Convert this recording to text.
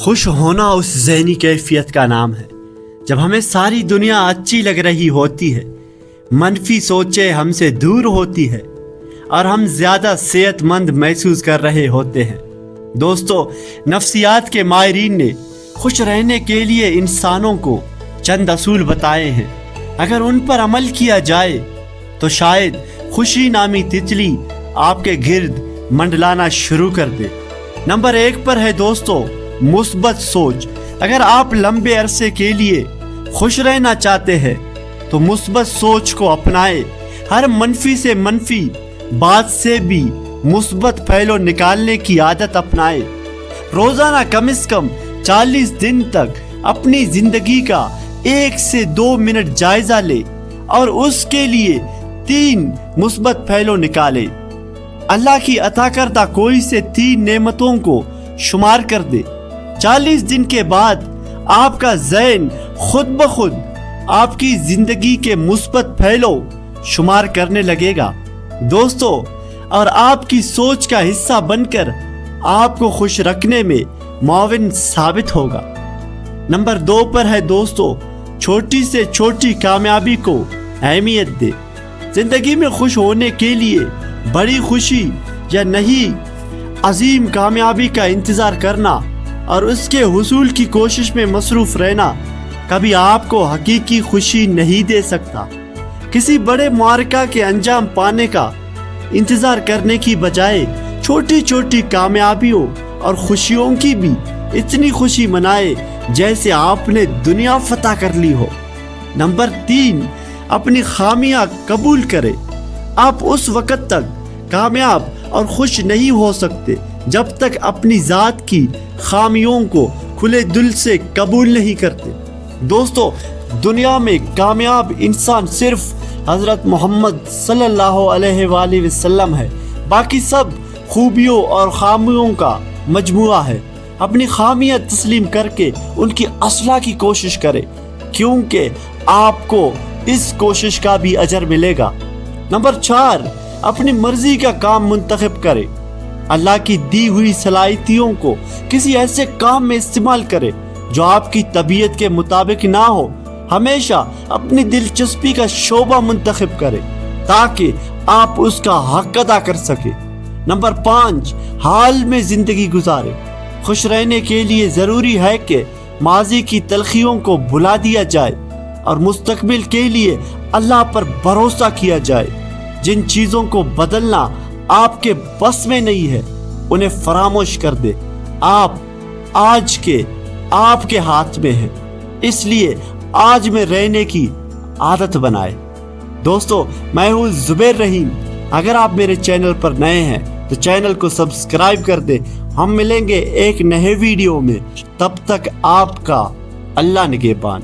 خوش ہونا اس ذہنی کیفیت کا نام ہے جب ہمیں ساری دنیا اچھی لگ رہی ہوتی ہے، منفی سوچیں ہم سے دور ہوتی ہے اور ہم زیادہ صحت مند محسوس کر رہے ہوتے ہیں۔ دوستو، نفسیات کے ماہرین نے خوش رہنے کے لیے انسانوں کو چند اصول بتائے ہیں۔ اگر ان پر عمل کیا جائے تو شاید خوشی نامی تتلی آپ کے گرد منڈلانا شروع کر دے۔ نمبر 1 پر ہے دوستو، مثبت سوچ۔ اگر آپ لمبے عرصے کے لیے خوش رہنا چاہتے ہیں تو مثبت سوچ کو اپنائیں۔ ہر منفی سے منفی بات سے بھی مثبت پہلو نکالنے کی عادت اپنائیں۔ روزانہ کم از کم 40 دن تک اپنی زندگی کا 1 سے 2 منٹ جائزہ لے اور اس کے لیے 3 مثبت پہلو نکالے۔ اللہ کی عطا کردہ کوئی سے 3 نعمتوں کو شمار کر دے۔ 40 دن کے بعد آپ کا ذہن خود بخود آپ کی زندگی کے مثبت پہلو شمار کرنے لگے گا دوستو، اور آپ کی سوچ کا حصہ بن کر آپ کو خوش رکھنے میں معاون ثابت ہوگا۔ نمبر 2 پر ہے دوستو، چھوٹی سے چھوٹی کامیابی کو اہمیت دے۔ زندگی میں خوش ہونے کے لیے بڑی خوشی یا نہیں، عظیم کامیابی کا انتظار کرنا اور اس کے حصول کی کوشش میں مصروف رہنا کبھی آپ کو حقیقی خوشی نہیں دے سکتا۔ کسی بڑے معرکہ کے انجام پانے کا انتظار کرنے کی بجائے چھوٹی چھوٹی کامیابیوں اور خوشیوں کی بھی اتنی خوشی منائے جیسے آپ نے دنیا فتح کر لی ہو۔ نمبر 3، اپنی خامیاں قبول کرے۔ آپ اس وقت تک کامیاب اور خوش نہیں ہو سکتے جب تک اپنی ذات کی خامیوں کو کھلے دل سے قبول نہیں کرتے۔ دوستو، دنیا میں کامیاب انسان صرف حضرت محمد صلی اللہ علیہ وآلہ وسلم ہے، باقی سب خوبیوں اور خامیوں کا مجموعہ ہے۔ اپنی خامیاں تسلیم کر کے ان کی اصلاح کی کوشش کرے، کیونکہ آپ کو اس کوشش کا بھی اجر ملے گا۔ نمبر 4، اپنی مرضی کا کام منتخب کرے۔ اللہ کی دی ہوئی صلاحیتوں کو کسی ایسے کام میں استعمال کرے جو آپ کی طبیعت کے مطابق نہ ہو۔ ہمیشہ اپنی دلچسپی کا شعبہ منتخب کرے تاکہ آپ اس کا حق ادا کر سکے۔ نمبر 5، حال میں زندگی گزارے۔ خوش رہنے کے لیے ضروری ہے کہ ماضی کی تلخیوں کو بھلا دیا جائے اور مستقبل کے لیے اللہ پر بھروسہ کیا جائے۔ جن چیزوں کو بدلنا آپ کے بس میں نہیں ہے انہیں فراموش کر دے۔ آج آپ کے ہاتھ میں ہے، اس لیے آج میں رہنے کی عادت بنائے۔ دوستو، میں ہوں زبیر رحیم۔ اگر آپ میرے چینل پر نئے ہیں تو چینل کو سبسکرائب کر دیں۔ ہم ملیں گے ایک نئے ویڈیو میں، تب تک آپ کا اللہ نگہبان۔